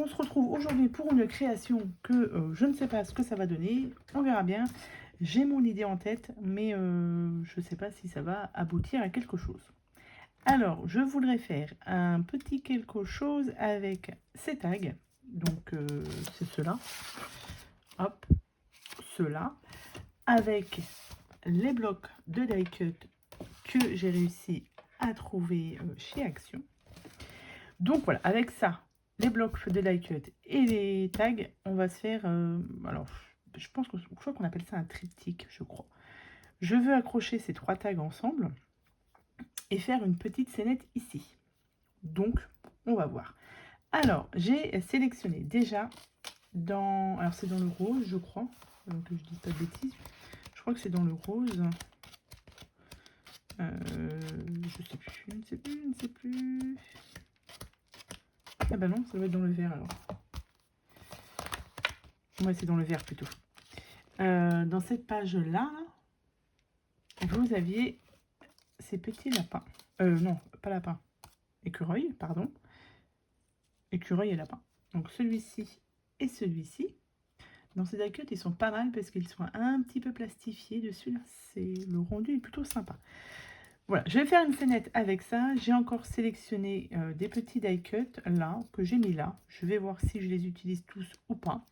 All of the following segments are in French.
on se retrouve aujourd'hui pour une création que je ne sais pas ce que ça va donner. On verra bien. J'ai mon idée en tête, mais je ne sais pas si ça va aboutir à quelque chose. Alors, je voudrais faire un petit quelque chose avec ces tags. Donc, c'est cela. Hop, cela. Avec les blocs de die cut que j'ai réussi à trouver chez Action. Donc voilà, avec ça, les blocs de die cut et les tags, on va se faire... alors, je crois qu'on appelle ça un triptyque, je crois. Je veux accrocher ces 3 tags ensemble et faire une petite scénette ici. Donc, on va voir. Alors, j'ai sélectionné déjà dans... Alors, c'est dans le rose, je crois. Que je dis pas de bêtises. Je crois que c'est dans le rose. Je ne sais plus. Ah bah non, ça doit être dans le vert alors. Ouais, c'est dans le vert plutôt. Dans cette page-là, vous aviez ces petits lapins. Non, pas lapins. Écureuil, pardon. Écureuil et lapin. Donc celui-ci et celui-ci. Dans ces die cut, ils sont pas mal parce qu'ils sont un petit peu plastifiés dessus. Là, le rendu est plutôt sympa. Voilà, je vais faire une fenêtre avec ça. J'ai encore sélectionné des petits die cut là, que j'ai mis là. Je vais voir si je les utilise tous ou pas.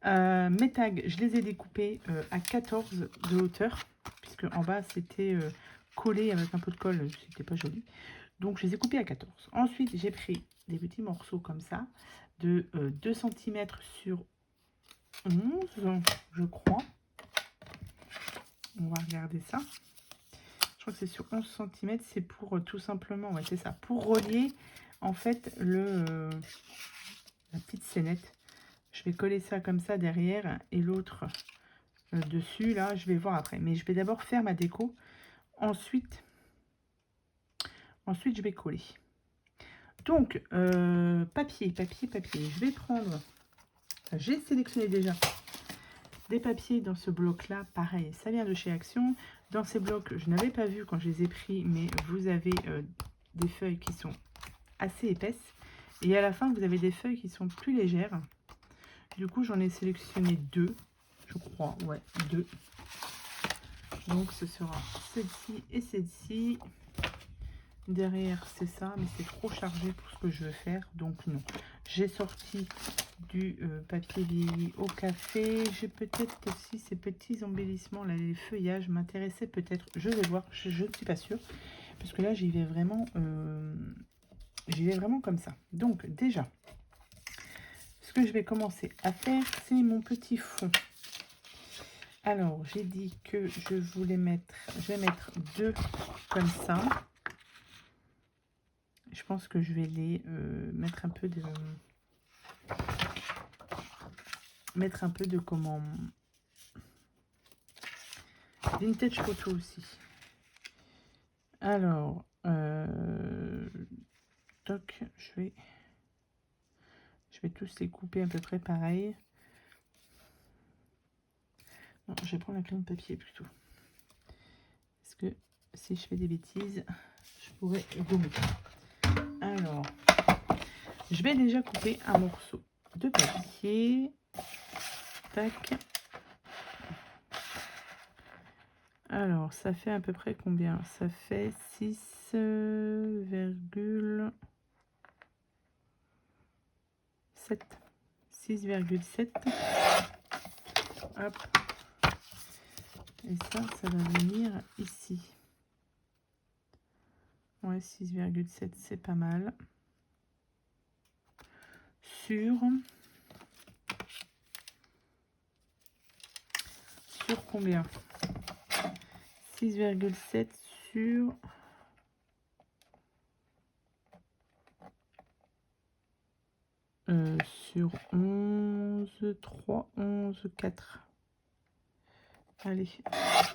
Mes tags, je les ai découpés à 14 de hauteur, puisque en bas c'était collé avec un peu de colle, c'était pas joli. Donc je les ai coupés à 14. Ensuite, j'ai pris des petits morceaux comme ça, de 2 cm sur 11, je crois. On va regarder ça. Je crois que c'est sur 11 cm, c'est pour tout simplement, ouais, c'est ça, pour relier en fait la petite scénette. Je vais coller ça comme ça derrière et l'autre dessus. Là, je vais voir après. Mais je vais d'abord faire ma déco. Ensuite, je vais coller. Donc, papier. Je vais prendre... J'ai sélectionné déjà des papiers dans ce bloc-là. Pareil, ça vient de chez Action. Dans ces blocs, je n'avais pas vu quand je les ai pris, mais vous avez des feuilles qui sont assez épaisses. Et à la fin, vous avez des feuilles qui sont plus légères. Du coup, j'en ai sélectionné 2, je crois. Ouais, 2. Donc, ce sera celle-ci et celle-ci. Derrière, c'est ça, mais c'est trop chargé pour ce que je veux faire. Donc, non. J'ai sorti du papier vieilli au café. J'ai peut-être aussi ces petits embellissements, là, les feuillages m'intéressaient peut-être. Je vais voir, je ne suis pas sûre. Parce que là, j'y vais vraiment comme ça. Donc, déjà... Ce que je vais commencer à faire, c'est mon petit fond. Alors, j'ai dit que je vais mettre 2 comme ça. Je pense que je vais les mettre un peu de comment vintage photo aussi. Alors, toc, je vais tous les couper à peu près pareil. Non, je vais prendre la crayon de papier plutôt. Parce que si je fais des bêtises, je pourrais gommer. Alors, je vais déjà couper un morceau de papier. Tac. Alors, ça fait à peu près combien? Ça fait 6,7. 6,7. Hop. Et ça va venir ici. Ouais, 6,7, c'est pas mal. Sur combien? 6,7 sur... sur 11, 3, 11, 4. Allez,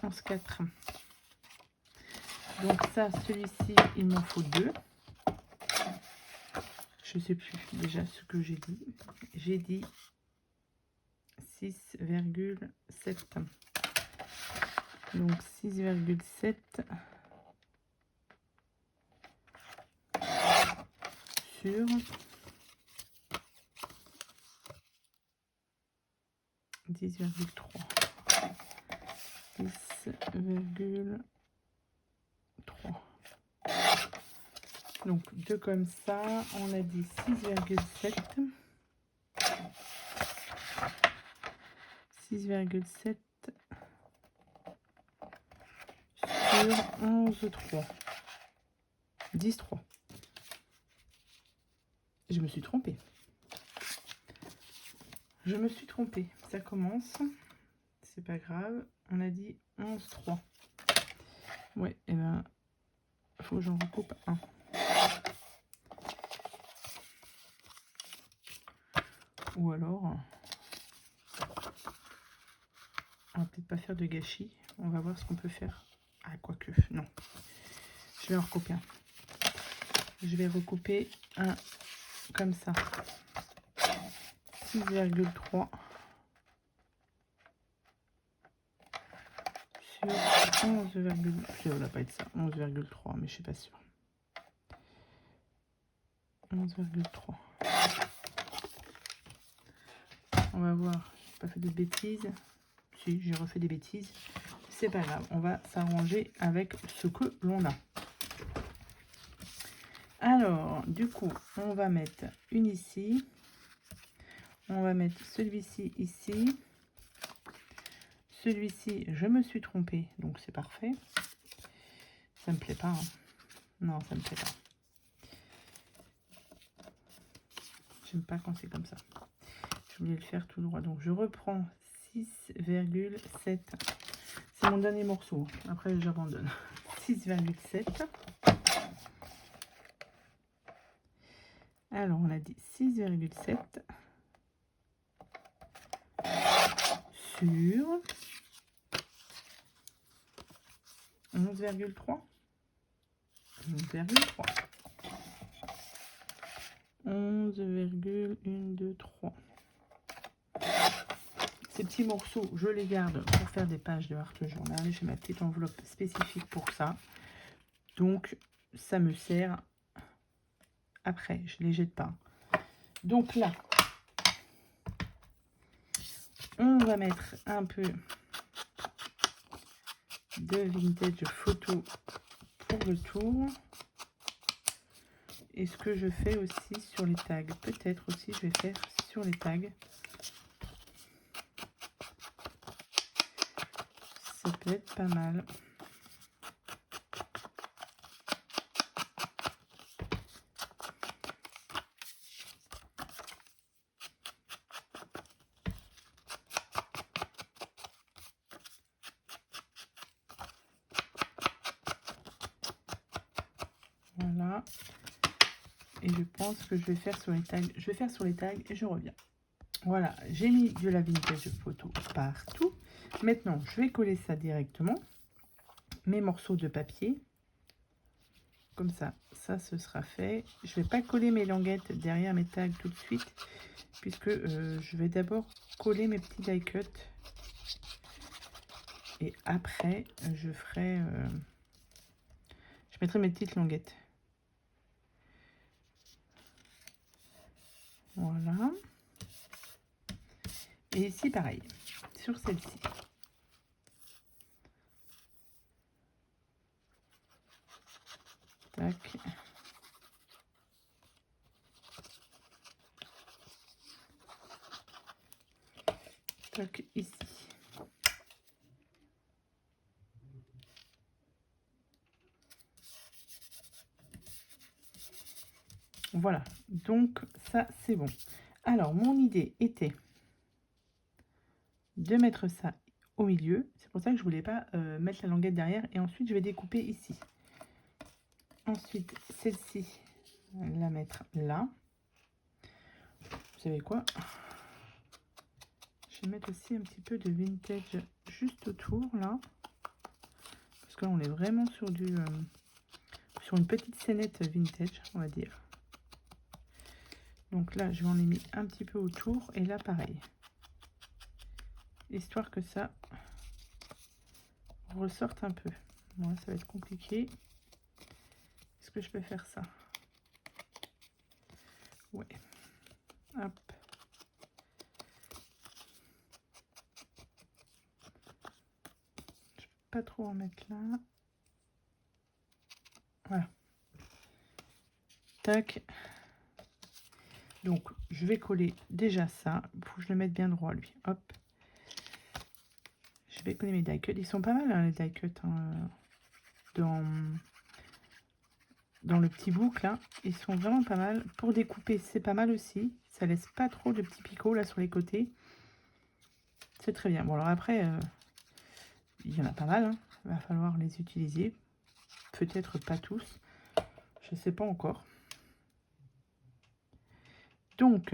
11, 4. Donc ça, celui-ci, il m'en faut 2. Je sais plus déjà ce que j'ai dit. J'ai dit 6,7. Donc 6,7 sur 6,3. 10,3. Donc, deux comme ça, on a dit 6,7. 6,7 sur 11,3. 10,3. Je me suis trompée. Je me suis trompée. Ça commence. C'est pas grave. On a dit 11,3. Ouais, et ben, faut que j'en recoupe un. Ou alors, on va peut-être pas faire de gâchis. On va voir ce qu'on peut faire. Ah, quoique, non. Je vais en recouper un. Je vais recouper un comme ça. 6,3 sur 11, ça va pas être ça. 11,3, mais je suis pas sûre. 11,3. On va voir. J'ai pas fait de bêtises. Si, j'ai refait des bêtises. C'est pas grave. On va s'arranger avec ce que l'on a. Alors, du coup, on va mettre une ici. On va mettre celui-ci ici. Celui-ci, je me suis trompée, donc c'est parfait. Ça me plaît pas. Hein. Non, ça me plaît pas. J'aime pas quand c'est comme ça. Je voulais le faire tout droit. Donc, je reprends 6,7. C'est mon dernier morceau. Après, j'abandonne. 6,7. Alors, on a dit 6,7 sur 11,3. 11,3. 11,123. Ces petits morceaux, je les garde pour faire des pages de Art Journal. J'ai ma petite enveloppe spécifique pour ça. Donc, ça me sert après. Je ne les jette pas. Donc là, on va mettre un peu de vintage photo pour le tour. Et ce que je fais aussi sur les tags. Peut-être aussi je vais faire sur les tags. Ça peut être pas mal. Voilà. Et je pense que je vais faire sur les tags. Je vais faire sur les tags et je reviens. Voilà, j'ai mis de la vintage photo partout. Maintenant, je vais coller ça directement. Mes morceaux de papier. Comme ça, ça ce sera fait. Je vais pas coller mes languettes derrière mes tags tout de suite. Puisque je vais d'abord coller mes petits die cuts. Et après, je ferai... je mettrai mes petites languettes. Voilà. Et ici, pareil. Sur celle-ci. Tac. Tac, ici. Voilà, donc ça c'est bon. Alors mon idée était de mettre ça au milieu. C'est pour ça que je voulais pas mettre la languette derrière. Et ensuite je vais découper ici. Ensuite celle-ci, la mettre là. Vous savez quoi? Je vais mettre aussi un petit peu de vintage juste autour là. Parce que là on est vraiment sur du sur une petite scénette vintage, on va dire. Donc là, je vais en mis un petit peu autour. Et là, pareil. Histoire que ça ressorte un peu. Bon, ça va être compliqué. Est-ce que je peux faire ça? Ouais. Hop. pas trop en mettre là. Voilà. Tac. Donc, je vais coller déjà ça. Il faut que je le mette bien droit, lui. Hop. Je vais coller mes die cuts. Ils sont pas mal, hein, les die cuts. Hein, dans le petit boucle, là. Ils sont vraiment pas mal. Pour découper, c'est pas mal aussi. Ça laisse pas trop de petits picots, là, sur les côtés. C'est très bien. Bon, alors après, il y en a pas mal. Hein. Il va falloir les utiliser. Peut-être pas tous. Je sais pas encore. Donc,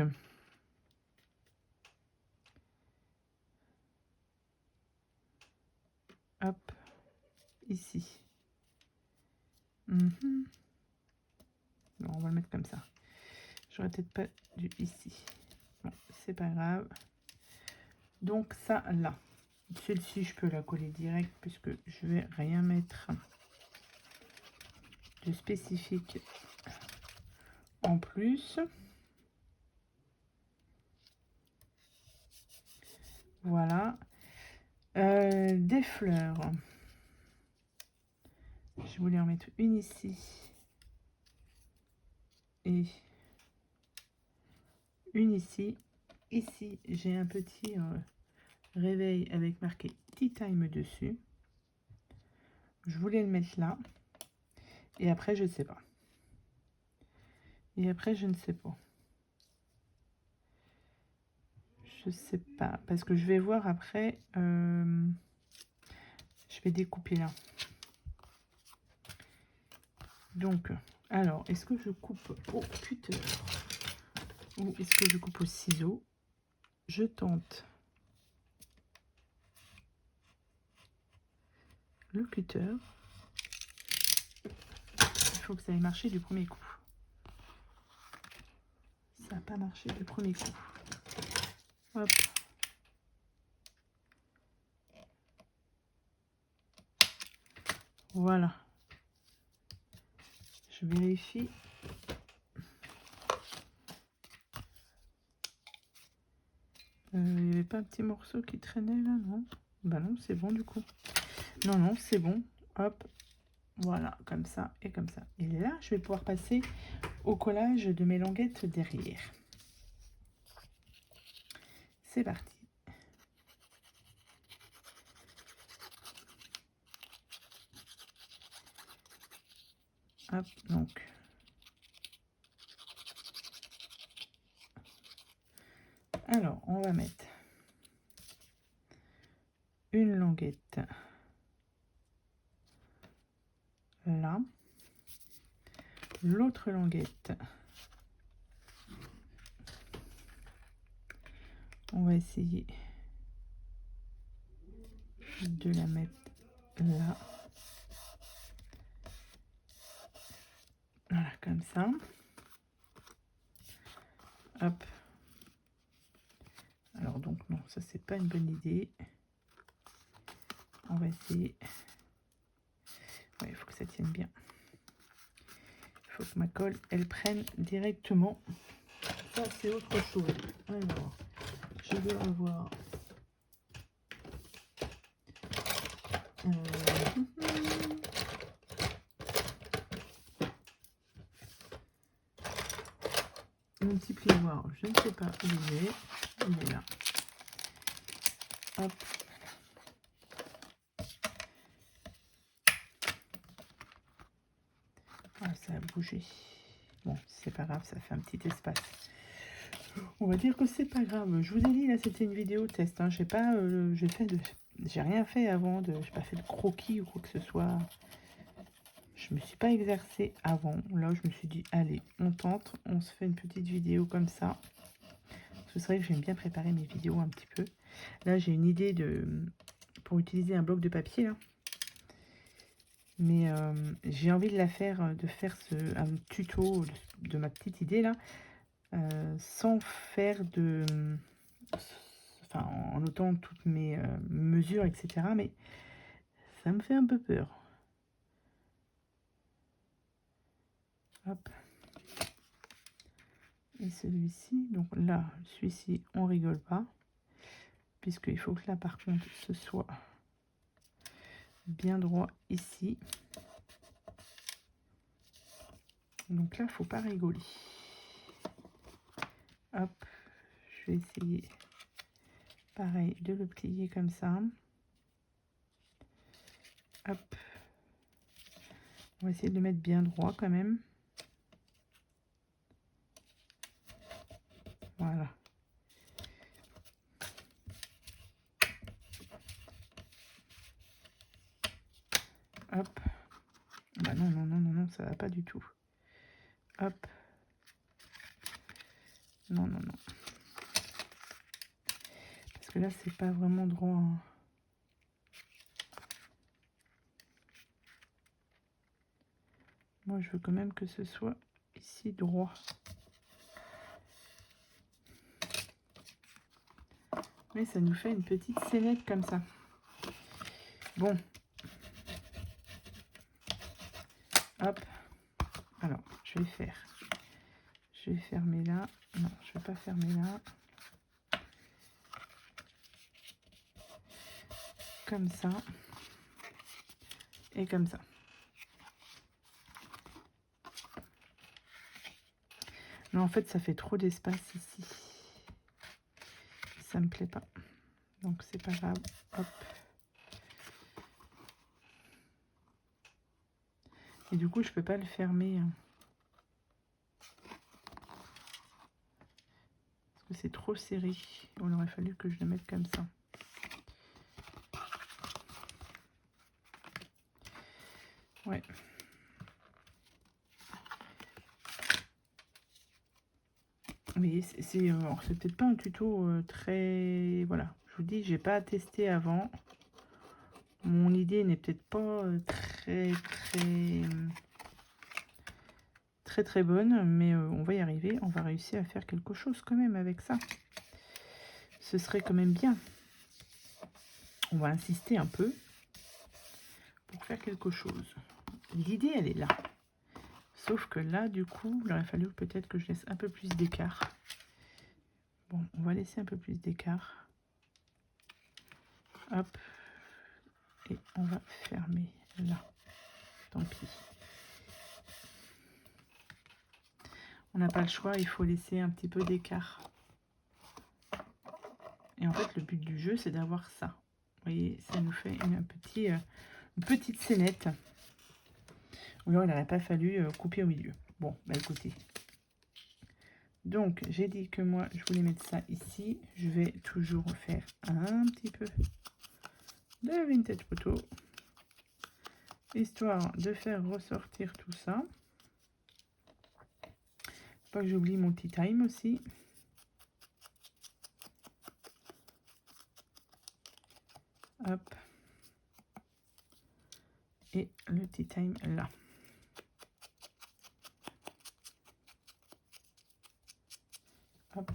hop, ici. Bon, on va le mettre comme ça. J'aurais peut-être pas dû ici. Bon, c'est pas grave. Donc ça, là. Celle-ci, je peux la coller direct puisque je vais rien mettre de spécifique en plus. Voilà. Des fleurs. Je voulais en mettre une ici. Et une ici. Ici, j'ai un petit réveil avec marqué Tea Time dessus. Je voulais le mettre là. Et après, je ne sais pas. Et après, je ne sais pas. Je sais pas. Parce que je vais voir après. Je vais découper là. Donc, alors, est-ce que je coupe au cutter ou est-ce que je coupe au ciseau? Je tente le cutter. Il faut que ça ait marché du premier coup. Ça n'a pas marché du premier coup. Hop. Voilà. Je vérifie. Il n'y avait pas un petit morceau qui traînait là, non? Bah non, c'est bon du coup. Non, non, c'est bon. Hop. Voilà, comme ça et comme ça. Et là, je vais pouvoir passer au collage de mes languettes derrière. C'est parti. Hop, donc. Alors, on va mettre une languette là. L'autre languette, on va essayer de la mettre là. Voilà, comme ça. Hop. Alors donc non, ça c'est pas une bonne idée. On va essayer. Ouais, il faut que ça tienne bien. Il faut que ma colle, elle prenne directement. Ça c'est autre chose. Alors, je vais revoir. Mon petit plioir, je ne sais pas où il est. Il est là. Hop. Ah, ça a bougé. Bon, c'est pas grave, ça fait un petit espace. On va dire que c'est pas grave. Je vous ai dit, là, c'était une vidéo test. Hein. J'ai rien fait avant. J'ai pas fait de croquis ou quoi que ce soit. Je me suis pas exercée avant. Là, je me suis dit, allez, on tente. On se fait une petite vidéo comme ça. C'est vrai que j'aime bien préparer mes vidéos un petit peu. Là, j'ai une idée pour utiliser un bloc de papier. Là. Mais j'ai envie de faire un tuto de ma petite idée là. Sans faire en notant toutes mes mesures, etc. Mais ça me fait un peu peur. Hop. Et celui-ci, donc là, celui-ci, on rigole pas. Puisqu'il faut que là, par contre, ce soit bien droit ici. Donc là, faut pas rigoler. Hop, je vais essayer, pareil, de le plier comme ça. Hop. On va essayer de le mettre bien droit quand même. Voilà. Hop. Bah non, non, non, non, non, ça va pas du tout. Hop. Non, non, non. Parce que là, c'est pas vraiment droit. Hein. Moi, je veux quand même que ce soit ici droit. Mais ça nous fait une petite scénette comme ça. Bon. Hop. Alors, je vais faire. Je vais fermer là. Non, je vais pas fermer là. Comme ça. Et comme ça. Non, en fait, ça fait trop d'espace ici. Ça me plaît pas. Donc, c'est pas grave. Hop. Et du coup, je peux pas le fermer. Parce que c'est trop serré. Il aurait fallu que je le mette comme ça. Ouais. Mais c'est peut-être pas un tuto très... Voilà, je vous dis, j'ai pas testé avant. Mon idée n'est peut-être pas très bonne, mais on va y arriver. On va réussir à faire quelque chose quand même avec ça. Ce serait quand même bien. On va insister un peu pour faire quelque chose. L'idée, elle est là. Sauf que là, du coup, il aurait fallu peut-être que je laisse un peu plus d'écart. Bon, on va laisser un peu plus d'écart. Hop. Et on va fermer là. Tant pis. On n'a pas le choix, il faut laisser un petit peu d'écart. Et en fait, le but du jeu, c'est d'avoir ça. Vous voyez, ça nous fait une petite scénette. Ou alors, il n'aurait pas fallu couper au milieu. Bon, bah écoutez. Donc, j'ai dit que moi, je voulais mettre ça ici. Je vais toujours faire un petit peu de vintage photo. Histoire de faire ressortir tout ça. Pas que j'oublie mon tea time aussi. Hop. Et le tea time là. Hop.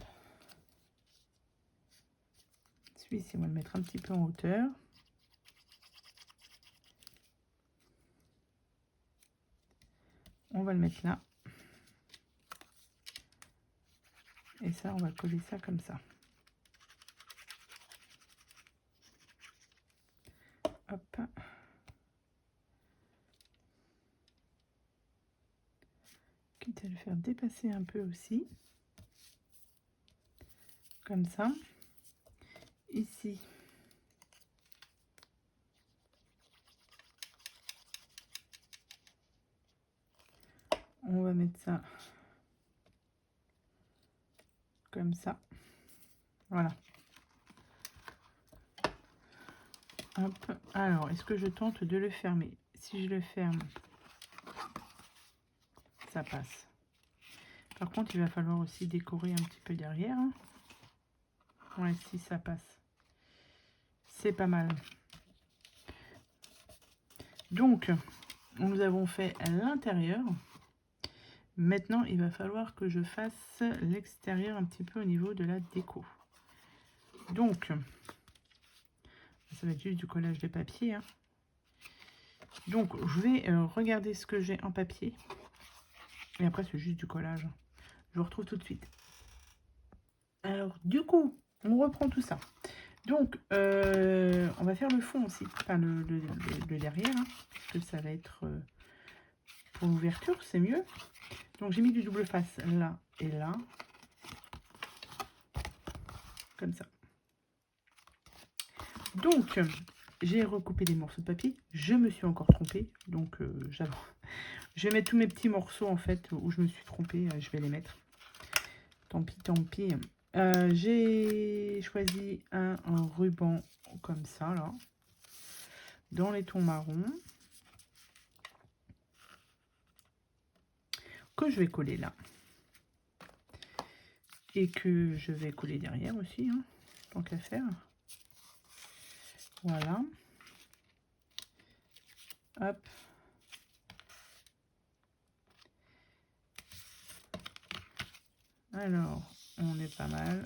Celui-ci, on va le mettre un petit peu en hauteur. On va le mettre là. Et ça, on va coller ça comme ça. Hop. Quitte à le faire dépasser un peu aussi. Comme ça. Ici. On va mettre ça comme ça. Voilà. Hop. Alors, est-ce que je tente de le fermer? Si je le ferme, ça passe. Par contre, il va falloir aussi décorer un petit peu derrière. Ouais, si ça passe. C'est pas mal. Donc, nous avons fait l'intérieur. Maintenant, il va falloir que je fasse l'extérieur un petit peu au niveau de la déco. Donc, ça va être juste du collage de papier. Hein. Donc, je vais regarder ce que j'ai en papier. Et après, c'est juste du collage. Je vous retrouve tout de suite. Alors, du coup, on reprend tout ça. Donc, on va faire le fond aussi, enfin le derrière, hein, parce que ça va être pour l'ouverture, c'est mieux. Donc, j'ai mis du double face là et là, comme ça. Donc, j'ai recoupé des morceaux de papier. Je me suis encore trompée, donc je vais mettre tous mes petits morceaux en fait où je me suis trompée. Je vais les mettre. Tant pis, tant pis. J'ai choisi un ruban comme ça là, dans les tons marrons, que je vais coller là et que je vais coller derrière aussi, hein, tant qu'à faire. Voilà. Hop. Alors, on est pas mal.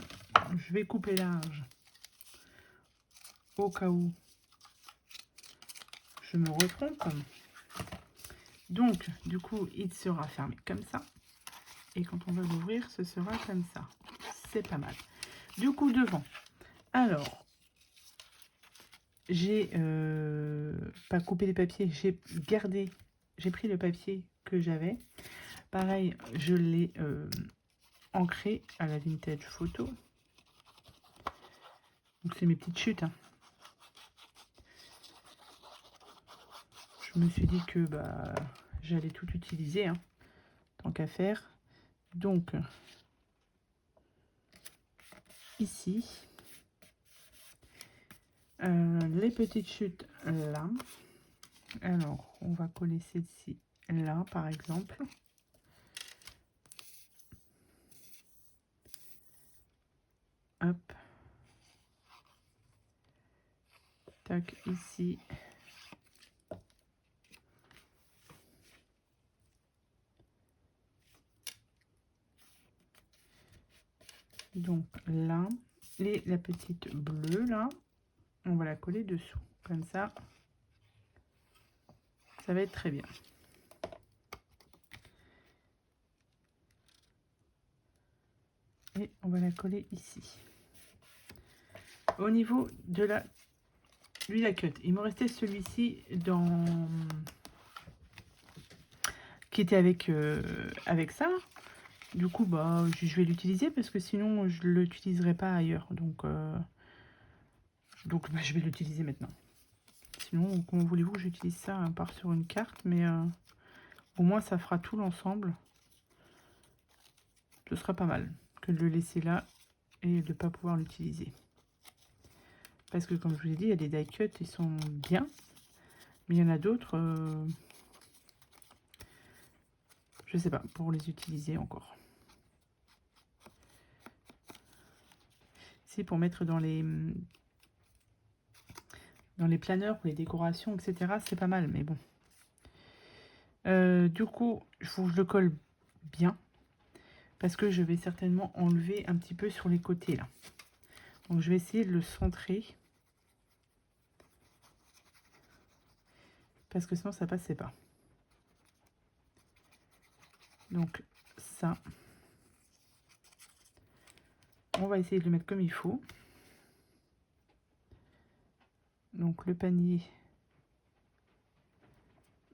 Je vais couper large au cas où je me retrompe. Donc, du coup, il sera fermé comme ça. Et quand on va l'ouvrir, ce sera comme ça. C'est pas mal. Du coup, devant. Alors, j'ai pas coupé les papiers, j'ai gardé, j'ai pris le papier que j'avais. Pareil, je l'ai ancré à la vintage photo. Donc, c'est mes petites chutes, hein. Je me suis dit que bah, j'allais tout utiliser, hein, tant qu'à faire. Donc, ici, les petites chutes là. Alors, on va coller celle-ci là, par exemple. Hop. Tac, ici. Donc là, et la petite bleue là, on va la coller dessous. Comme ça va être très bien. Et on va la coller ici. Au niveau de la cut, il me restait celui-ci dans qui était avec ça. Du coup, bah, je vais l'utiliser parce que sinon je l'utiliserai pas ailleurs. Donc bah, je vais l'utiliser maintenant. Sinon, comment voulez-vous que j'utilise ça à part sur une carte, mais au moins ça fera tout l'ensemble. Ce sera pas mal que de le laisser là et de ne pas pouvoir l'utiliser. Parce que comme je vous ai dit, il y a des die cuts, ils sont bien. Mais il y en a d'autres, je sais pas, pour les utiliser encore. C'est pour mettre dans les planeurs, pour les décorations, etc. C'est pas mal, mais bon. Du coup, il faut que je le colle bien. Parce que je vais certainement enlever un petit peu sur les côtés, là. Donc, je vais essayer de le centrer. Parce que sinon, ça passait pas. Donc, ça. On va essayer de le mettre comme il faut. Donc, le panier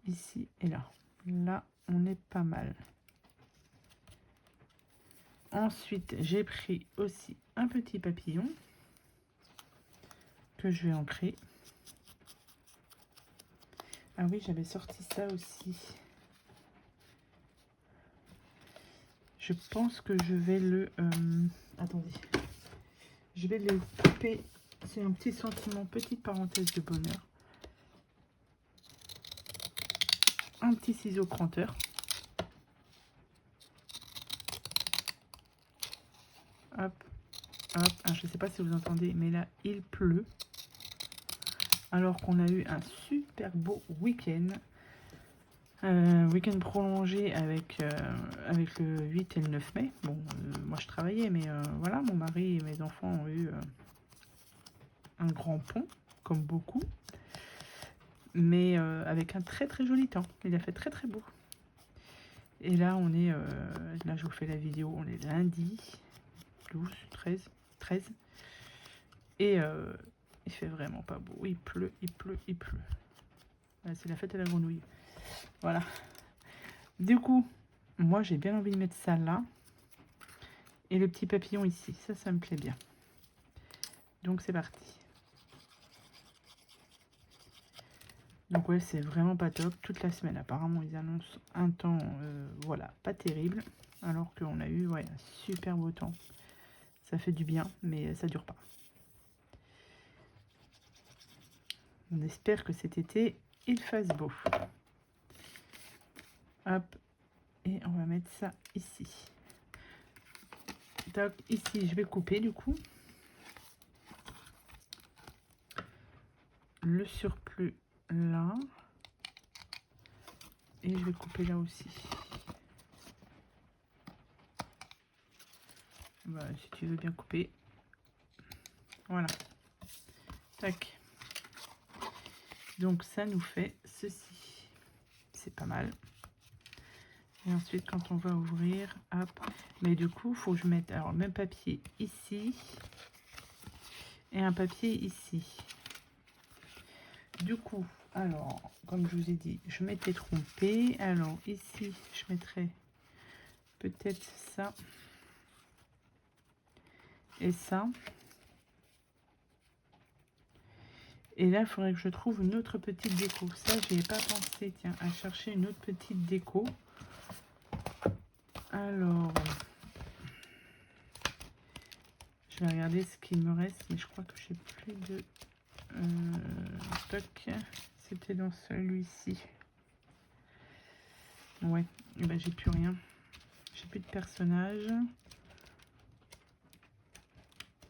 ici et là. Là, on est pas mal. Ensuite, j'ai pris aussi un petit papillon que je vais ancrer. Ah oui, j'avais sorti ça aussi. Je pense que je vais le... attendez. Je vais le couper. C'est un petit sentiment, petite parenthèse de bonheur. Un petit ciseau cranteur. Hop, hop. Ah, je ne sais pas si vous entendez, mais là, il pleut. Alors qu'on a eu un super beau week-end. Week-end prolongé avec le 8 et le 9 mai. Bon, moi je travaillais, mais voilà, mon mari et mes enfants ont eu un grand pont, comme beaucoup. Mais avec un très très joli temps. Il a fait très très beau. Et là, on est... là, je vous fais la vidéo. On est lundi 12, 13. Et il fait vraiment pas beau. Il pleut, il pleut, il pleut. Ouais, c'est la fête à la grenouille. Voilà. Du coup, moi j'ai bien envie de mettre ça là. Et le petit papillon ici. Ça me plaît bien. Donc c'est parti. Donc ouais, c'est vraiment pas top. Toute la semaine, apparemment, ils annoncent un temps, voilà, pas terrible. Alors qu'on a eu, ouais, un super beau temps. Ça fait du bien, mais ça dure pas. On espère que cet été, il fasse beau. Hop. Et on va mettre ça ici. Donc ici, je vais couper du coup. Le surplus là. Et je vais couper là aussi. Voilà, si tu veux bien couper. Voilà. Tac. Donc ça nous fait ceci. C'est pas mal. Et ensuite, quand on va ouvrir, hop. Mais du coup, il faut que je mette alors le même papier ici. Et un papier ici. Du coup, alors, comme je vous ai dit, je m'étais trompée. Alors ici, je mettrai peut-être ça. Et ça. Et là, il faudrait que je trouve une autre petite déco. Ça, je n'y ai pas pensé, tiens, à chercher une autre petite déco. Alors, je vais regarder ce qu'il me reste, mais je crois que j'ai plus de stock. C'était dans celui-ci. Ouais, et ben j'ai plus rien. J'ai plus de personnages.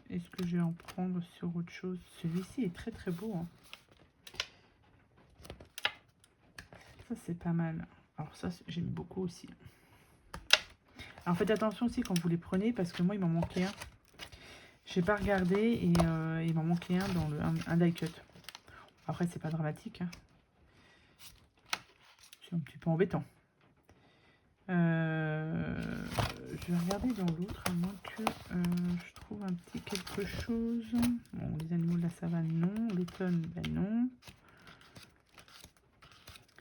Est-ce que je vais en prendre sur autre chose? Celui-ci est très très beau. Hein. Ça, c'est pas mal. Alors ça, j'aime beaucoup aussi. Alors faites attention aussi quand vous les prenez, parce que moi, il m'en manquait un. J'ai pas regardé et il m'en manquait un dans un die cut. Après, c'est pas dramatique. Hein. C'est un petit peu embêtant. Je vais regarder dans l'autre, à moins que je trouve un petit quelque chose. Bon, les animaux de la savane, non. L'automne, ben non.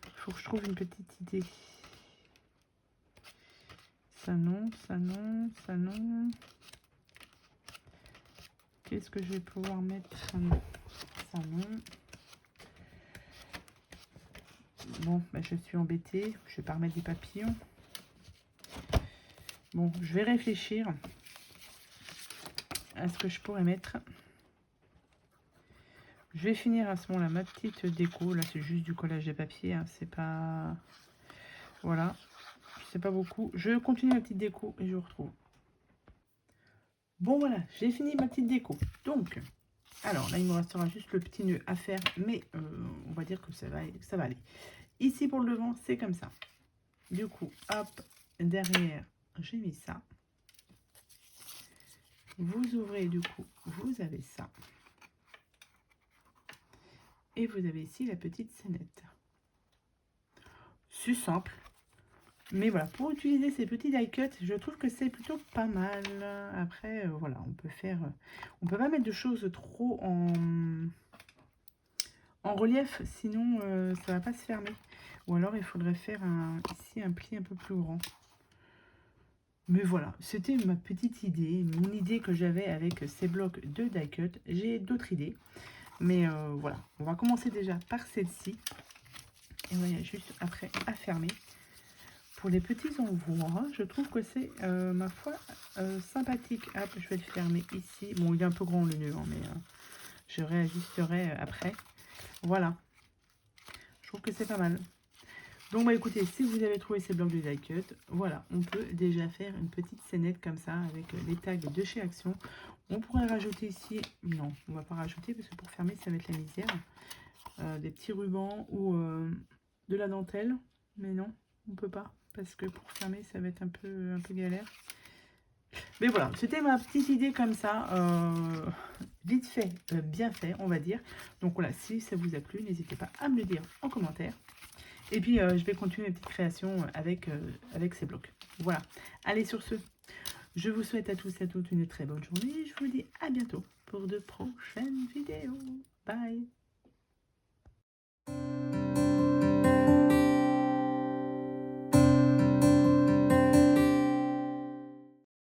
Il faut que je trouve une petite idée. Ça non, ça non, ça non. Qu'est-ce que je vais pouvoir mettre? Ça non. Bon, ben je suis embêtée. Je vais pas remettre des papillons. Bon, je vais réfléchir à ce que je pourrais mettre. Je vais finir à ce moment-là ma petite déco. Là, c'est juste du collage de papier. Hein. C'est pas... Voilà. C'est pas beaucoup. Je continue ma petite déco et je vous retrouve. Bon, voilà. J'ai fini ma petite déco. Donc, alors là, il me restera juste le petit nœud à faire. Mais on va dire que ça va aller. Ici, pour le devant, c'est comme ça. Du coup, hop, derrière, j'ai mis ça. Vous ouvrez, du coup, vous avez ça. Et vous avez ici la petite scénette. C'est simple. Mais voilà, pour utiliser ces petits die cuts, je trouve que c'est plutôt pas mal. Après, voilà, on peut faire... on peut pas mettre de choses trop en relief, sinon ça va pas se fermer. Ou alors, il faudrait faire ici un pli un peu plus grand. Mais voilà, c'était ma petite idée, mon idée que j'avais avec ces blocs de die cut. J'ai d'autres idées. Mais voilà, on va commencer déjà par celle-ci. Et voilà, juste après à fermer. Pour les petits envois, je trouve que c'est, ma foi, sympathique. Hop, je vais le fermer ici. Bon, il est un peu grand le nœud, hein, mais je réajusterai après. Voilà. Je trouve que c'est pas mal. Donc, bah écoutez, si vous avez trouvé ces blocs de die cut, voilà, on peut déjà faire une petite scénette comme ça avec les tags de chez Action. On pourrait rajouter ici, non, on va pas rajouter parce que pour fermer, ça va être la misère. Des petits rubans ou de la dentelle, mais non, on peut pas. Parce que pour fermer, ça va être un peu galère. Mais voilà, c'était ma petite idée comme ça. Vite fait, bien fait, on va dire. Donc voilà, si ça vous a plu, n'hésitez pas à me le dire en commentaire. Et puis, je vais continuer mes petites créations avec ces blocs. Voilà. Allez, sur ce, je vous souhaite à tous et à toutes une très bonne journée. Je vous dis à bientôt pour de prochaines vidéos. Bye.